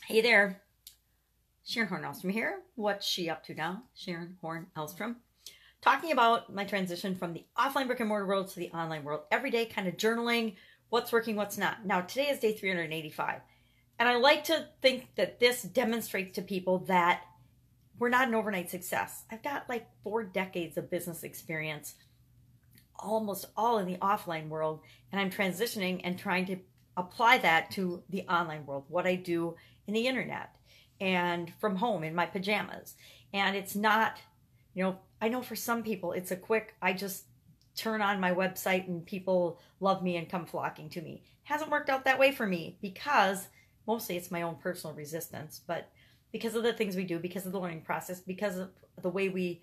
Hey there, Sharon Horne-Ellstrom here. What's she up to now? Sharon Horne-Ellstrom. Talking about my transition from the offline brick and mortar world to the online world. Every day kind of journaling, what's working, what's not. Now, today is day 385. And I like to think that this demonstrates to people that we're not an overnight success. I've got like 4 decades of business experience, almost all in the offline world. And I'm transitioning and trying to apply that to the online world, what I do in the internet and from home in my pajamas. And it's not, I know for some people it's a quick, I just turn on my website and people love me and come flocking to me. Hasn't worked out that way for me because mostly it's my own personal resistance, but because of the things we do, because of the learning process, because of the way we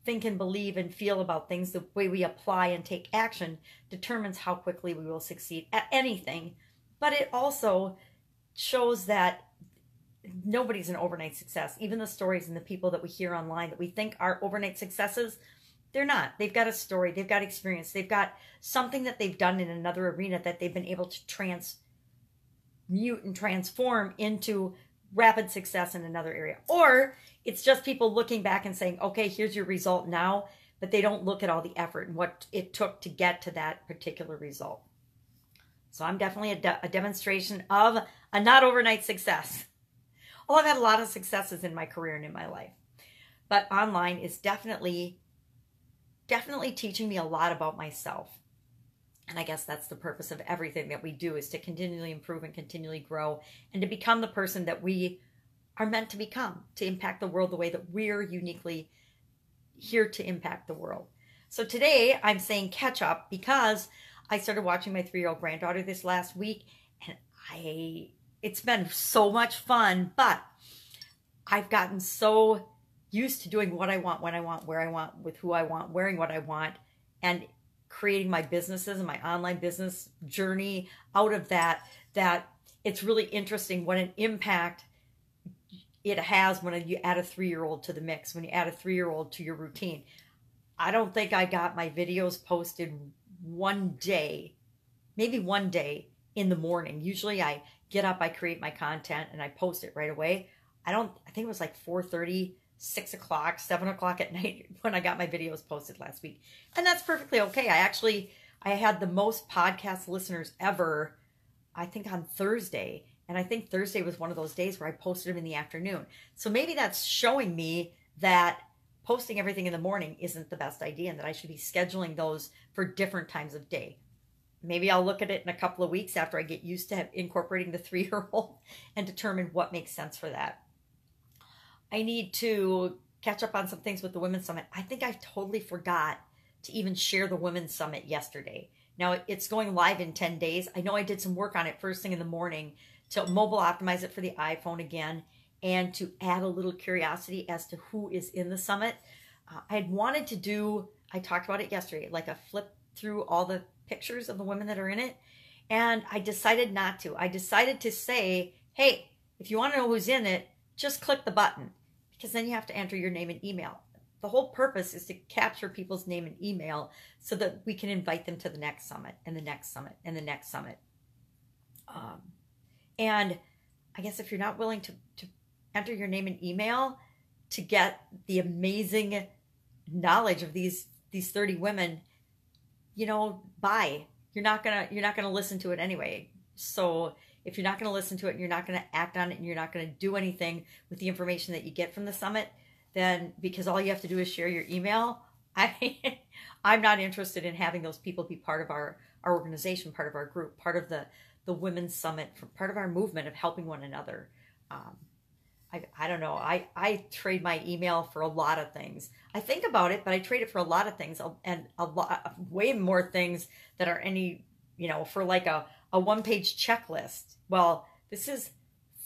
think and believe and feel about things, the way we apply and take action determines how quickly we will succeed at anything. But it also shows that nobody's an overnight success. Even the stories and the people that we hear online that we think are overnight successes, they're not. They've got a story, they've got experience, they've got something that they've done in another arena that they've been able to transmute and transform into rapid success in another area. Or it's just people looking back and saying, okay, here's your result now, but they don't look at all the effort and what it took to get to that particular result. So I'm definitely a demonstration of a not overnight success. Well, I've had a lot of successes in my career and in my life, but online is definitely teaching me a lot about myself. And I guess that's the purpose of everything that we do, is to continually improve and continually grow and to become the person that we are meant to become, to impact the world the way that we're uniquely here to impact the world. So today I'm saying catch up because I started watching my 3-year-old granddaughter this last week, and it's been so much fun, but I've gotten so used to doing what I want, when I want, where I want, with who I want, wearing what I want, and creating my businesses and my online business journey out of that it's really interesting what an impact it has when you add a 3-year-old to the mix, when you add a 3-year-old to your routine. I don't think I got my videos posted one day, maybe one day in the morning. Usually I get up, I create my content, and I post it right away. I think it was like 4:30, 6 o'clock, 7 o'clock at night when I got my videos posted last week. And that's perfectly okay. I had the most podcast listeners ever, I think on Thursday. And I think Thursday was one of those days where I posted them in the afternoon. So maybe that's showing me that posting everything in the morning isn't the best idea and that I should be scheduling those for different times of day. Maybe I'll look at it in a couple of weeks after I get used to incorporating the 3-year-old and determine what makes sense for that. I need to catch up on some things with the Women's Summit. I think I totally forgot to even share the Women's Summit yesterday. Now, it's going live in 10 days. I know I did some work on it first thing in the morning to mobile optimize it for the iPhone again and to add a little curiosity as to who is in the summit. I had wanted to do, I talked about it yesterday, like a flip through all the pictures of the women that are in it. And I decided not to. I decided to say, hey, if you want to know who's in it, just click the button, because then you have to enter your name and email. The whole purpose is to capture people's name and email so that we can invite them to the next summit and the next summit and the next summit. And I guess if you're not willing to enter your name and email to get the amazing knowledge of these 30 women, bye. You're not gonna listen to it anyway. So if you're not going to listen to it and you're not going to act on it and you're not going to do anything with the information that you get from the summit, then because all you have to do is share your email, I'm not interested in having those people be part of our organization, part of our group, part of the Women's Summit, part of our movement of helping one another. I don't know. I trade my email for a lot of things. I think about it, but I trade it for a lot of things, and way more things that are for like a one-page checklist. Well, this is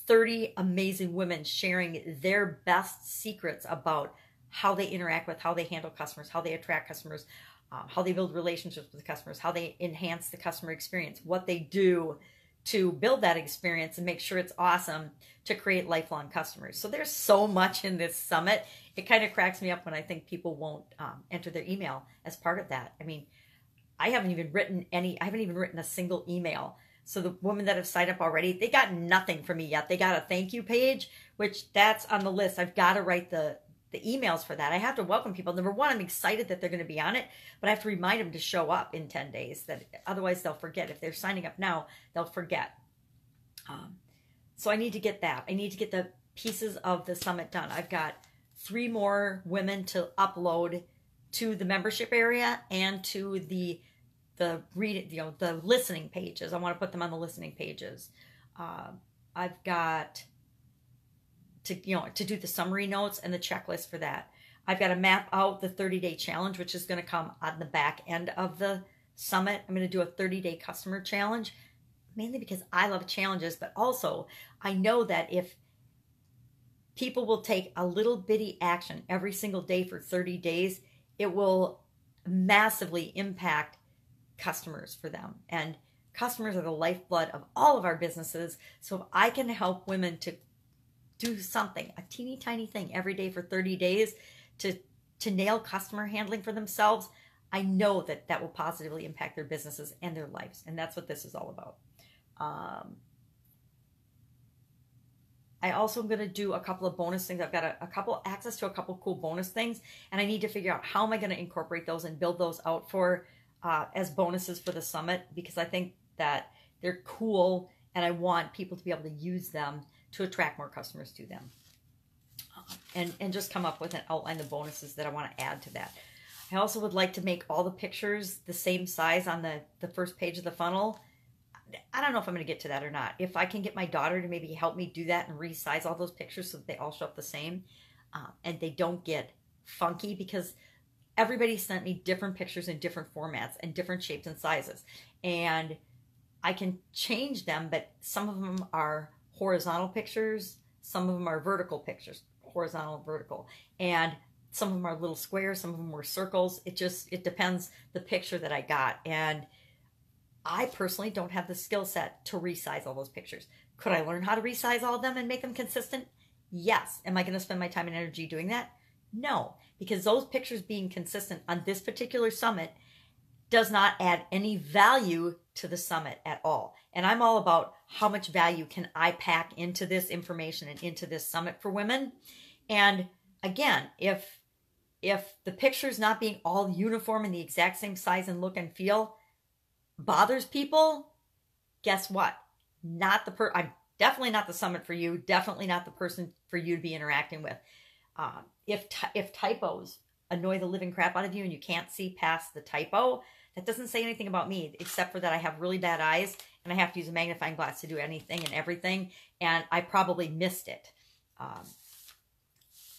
30 amazing women sharing their best secrets about how they interact with, how they handle customers, how they attract customers, how they build relationships with customers, how they enhance the customer experience, what they do to build that experience and make sure it's awesome to create lifelong customers. So there's so much in this summit. It kind of cracks me up when I think people won't enter their email as part of that. I mean, I haven't even written a single email So the women that have signed up already, they got nothing from me yet. They got a thank you page, which that's on the list. I've got to write the emails for that. I have to welcome people. Number one, I'm excited that they're going to be on it, but I have to remind them to show up in 10 days. That otherwise they'll forget. If they're signing up now, they'll forget. So I need to get that. I need to get the pieces of the summit done. I've got 3 more women to upload to the membership area and to the listening pages. I want to put them on the listening pages. I've got to do the summary notes and the checklist for that. I've got to map out the 30-day challenge, which is going to come on the back end of the summit. I'm going to do a 30-day customer challenge, mainly because I love challenges, but also I know that if people will take a little bitty action every single day for 30 days, it will massively impact customers for them. And customers are the lifeblood of all of our businesses. So if I can help women to do something, a teeny tiny thing every day for 30 days to nail customer handling for themselves, I know that that will positively impact their businesses and their lives. And that's what this is all about. I also am going to do a couple of bonus things. I've got access to a couple cool bonus things, and I need to figure out how am I going to incorporate those and build those out for as bonuses for the summit, because I think that they're cool and I want people to be able to use them to attract more customers to them. And just come up with an outline of bonuses that I want to add to that. I also would like to make all the pictures the same size on the first page of the funnel. I don't know if I'm going to get to that or not. If I can get my daughter to maybe help me do that and resize all those pictures so that they all show up the same and they don't get funky, because everybody sent me different pictures in different formats and different shapes and sizes. And I can change them, but some of them are horizontal pictures. Some of them are vertical pictures, horizontal and vertical. And some of them are little squares. Some of them were circles. It depends the picture that I got. And I personally don't have the skill set to resize all those pictures. Could I learn how to resize all of them and make them consistent? Yes. Am I going to spend my time and energy doing that? No, because those pictures being consistent on this particular summit does not add any value to the summit at all. And I'm all about how much value can I pack into this information and into this summit for women. And again, if the pictures not being all uniform and the exact same size and look and feel bothers people, guess what? I'm definitely not the summit for you. Definitely not the person for you to be interacting with. If typos annoy the living crap out of you and you can't see past the typo, that doesn't say anything about me, except for that I have really bad eyes and I have to use a magnifying glass to do anything and everything, and I probably missed it.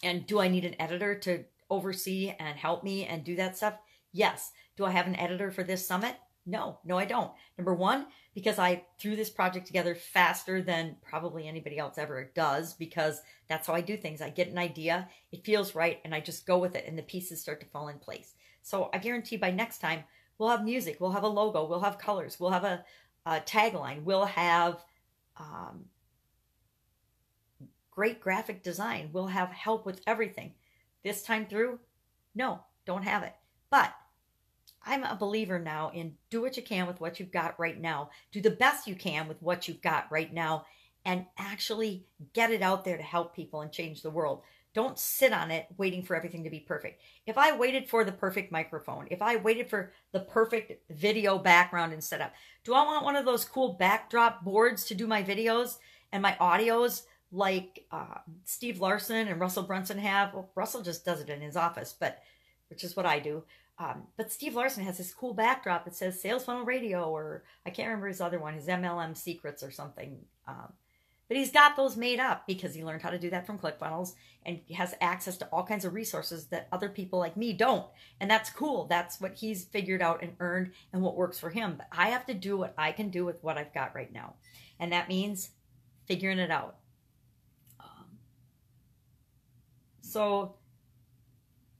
And do I need an editor to oversee and help me and do that stuff? Yes. Do I have an editor for this summit? No, I don't. Number one, because I threw this project together faster than probably anybody else ever does, because that's how I do things. I get an idea, it feels right, and I just go with it, and the pieces start to fall in place. So I guarantee by next time, we'll have music, we'll have a logo, we'll have colors, we'll have a tagline, we'll have great graphic design, we'll have help with everything. This time through, no, don't have it. But I'm a believer now in do what you can with what you've got right now. Do the best you can with what you've got right now and actually get it out there to help people and change the world. Don't sit on it waiting for everything to be perfect. If I waited for the perfect microphone, if I waited for the perfect video background and setup, do I want one of those cool backdrop boards to do my videos and my audios like Steve Larson and Russell Brunson have? Well, Russell just does it in his office, which is what I do. But Steve Larson has this cool backdrop that says Sales Funnel Radio, or I can't remember his other one, his MLM Secrets or something. But he's got those made up because he learned how to do that from ClickFunnels, and he has access to all kinds of resources that other people like me don't. And that's cool. That's what he's figured out and earned and what works for him. But I have to do what I can do with what I've got right now. And that means figuring it out. So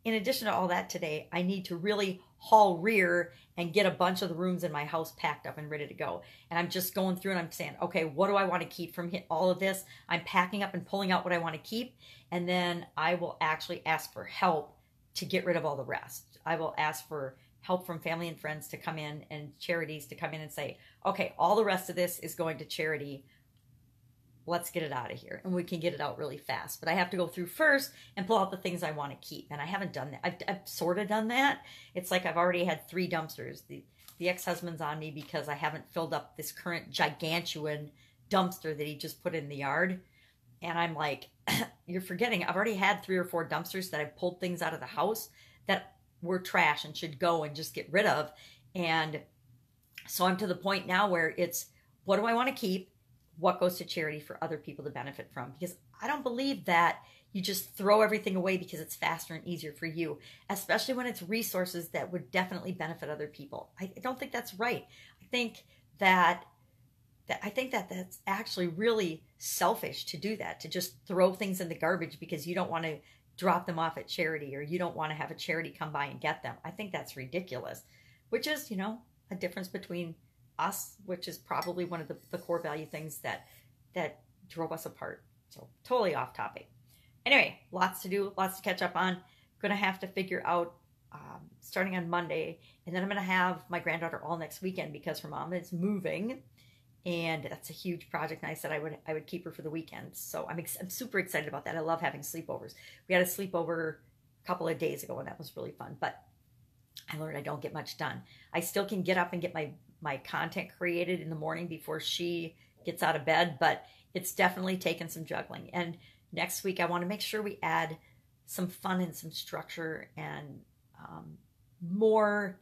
in addition to all that today, I need to really haul rear and get a bunch of the rooms in my house packed up and ready to go. And I'm just going through and I'm saying, okay, what do I want to keep from all of this? I'm packing up and pulling out what I want to keep. And then I will actually ask for help to get rid of all the rest. I will ask for help from family and friends to come in and charities to come in and say, okay, all the rest of this is going to charity. Let's get it out of here. And we can get it out really fast. But I have to go through first and pull out the things I want to keep. And I haven't done that. I've sort of done that. It's like I've already had 3 dumpsters. The ex-husband's on me because I haven't filled up this current gigantuan dumpster that he just put in the yard. And I'm like, you're forgetting, I've already had 3 or 4 dumpsters that I pulled things out of the house that were trash and should go and just get rid of. And so I'm to the point now where it's, what do I want to keep? What goes to charity for other people to benefit from? Because I don't believe that you just throw everything away because it's faster and easier for you, especially when it's resources that would definitely benefit other people. I don't think that's right. I think that that's actually really selfish to do that, to just throw things in the garbage because you don't want to drop them off at charity or you don't want to have a charity come by and get them. I think that's ridiculous, which is, a difference between us, which is probably one of the core value things that drove us apart. So totally off topic. Anyway, lots to do, lots to catch up on. Going to have to figure out starting on Monday, and then I'm going to have my granddaughter all next weekend because her mom is moving. And that's a huge project. And I said I would keep her for the weekend. So I'm super excited about that. I love having sleepovers. We had a sleepover a couple of days ago, and that was really fun. But I learned I don't get much done. I still can get up and get my content created in the morning before she gets out of bed, but it's definitely taken some juggling. And next week, I want to make sure we add some fun and some structure and more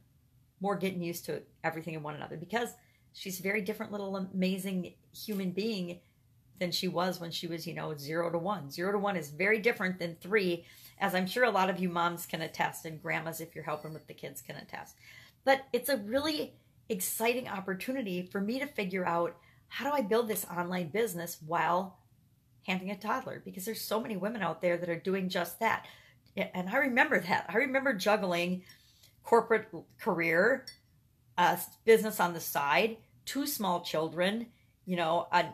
getting used to everything and one another, because she's a very different little amazing human being than she was when she was, 0 to 1. 0 to 1 is very different than 3, as I'm sure a lot of you moms can attest, and grandmas, if you're helping with the kids, can attest. But it's a really exciting opportunity for me to figure out, how do I build this online business while handling a toddler? Because there's so many women out there that are doing just that. And I remember that. I remember juggling corporate career, business on the side, 2 small children, a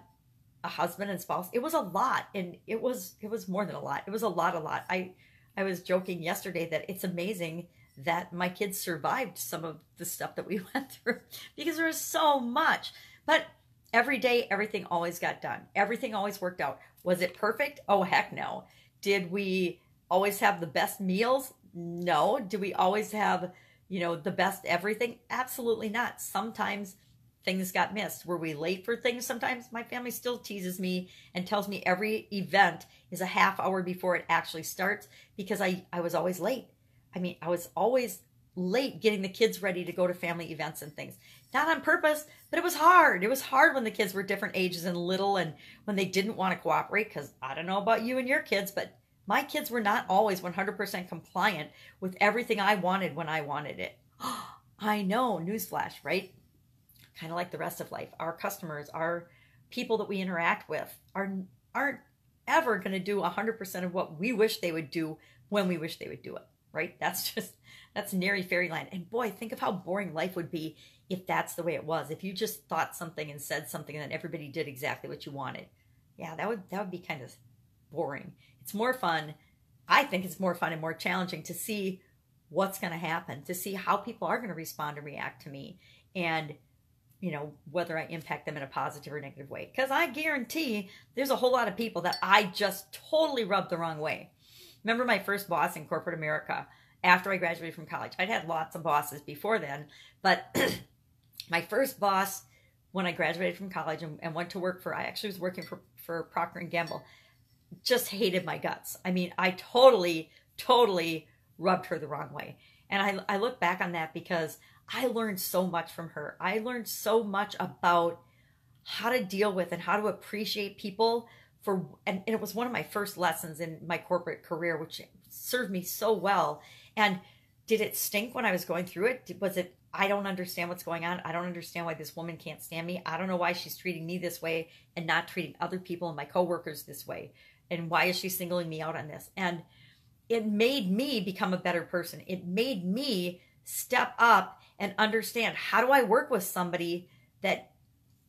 husband and spouse. It was a lot, and it was more than a lot. It was a lot. I was joking yesterday that it's amazing that my kids survived some of the stuff that we went through because there was so much. But every day, everything always got done. Everything always worked out. Was it perfect? Oh, heck no. Did we always have the best meals? No. Did we always have the best everything? Absolutely not. Sometimes things got missed. Were we late for things? Sometimes my family still teases me and tells me every event is a half hour before it actually starts because I was always late. I was always late getting the kids ready to go to family events and things. Not on purpose, but it was hard. It was hard when the kids were different ages and little, and when they didn't want to cooperate, because I don't know about you and your kids, but my kids were not always 100% compliant with everything I wanted when I wanted it. I know, newsflash, right? Kind of like the rest of life. Our customers, our people that we interact with aren't ever going to do 100% of what we wish they would do when we wish they would do it, right? That's nary fairyland. And boy, think of how boring life would be if that's the way it was. If you just thought something and said something and then everybody did exactly what you wanted. Yeah, that would be kind of boring. It's more fun. I think it's more fun and more challenging to see what's going to happen, to see how people are going to respond and react to me, and whether I impact them in a positive or negative way. Because I guarantee there's a whole lot of people that I just totally rubbed the wrong way. Remember my first boss in corporate America after I graduated from college? I'd had lots of bosses before then, but my first boss when I graduated from college and went to work I actually was working for Procter & Gamble, just hated my guts. I totally rubbed her the wrong way. And I look back on that because I learned so much from her. I learned so much about how to deal with and how to appreciate people and it was one of my first lessons in my corporate career, which served me so well. And did it stink when I was going through it? Was it, I don't understand what's going on. I don't understand why this woman can't stand me. I don't know why she's treating me this way and not treating other people and my coworkers this way. And why is she singling me out on this? And it made me become a better person. It made me step up and understand, how do I work with somebody that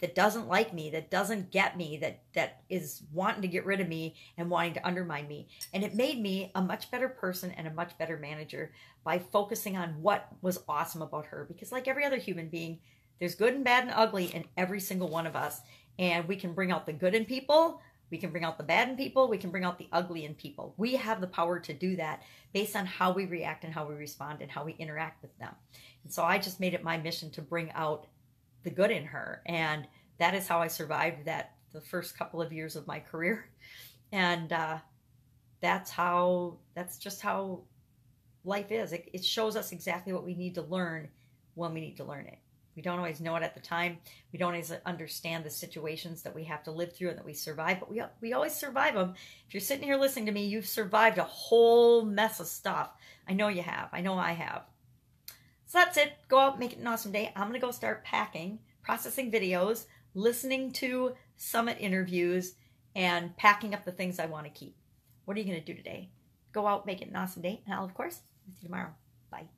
that doesn't like me, that doesn't get me, that is wanting to get rid of me and wanting to undermine me. And it made me a much better person and a much better manager by focusing on what was awesome about her. Because like every other human being, there's good and bad and ugly in every single one of us. And we can bring out the good in people, we can bring out the bad in people, we can bring out the ugly in people. We have the power to do that based on how we react and how we respond and how we interact with them. And so I just made it my mission to bring out the good in her. And that is how I survived the first couple of years of my career. And that's just how life is. It shows us exactly what we need to learn when we need to learn it. We don't always know it at the time. We don't always understand the situations that we have to live through and that we survive, but we always survive them. If you're sitting here listening to me, you've survived a whole mess of stuff. I know you have. I know I have. So that's it. Go out, make it an awesome day. I'm going to go start packing, processing videos, listening to summit interviews, and packing up the things I want to keep. What are you going to do today? Go out, make it an awesome day, and I'll, of course, see you tomorrow. Bye.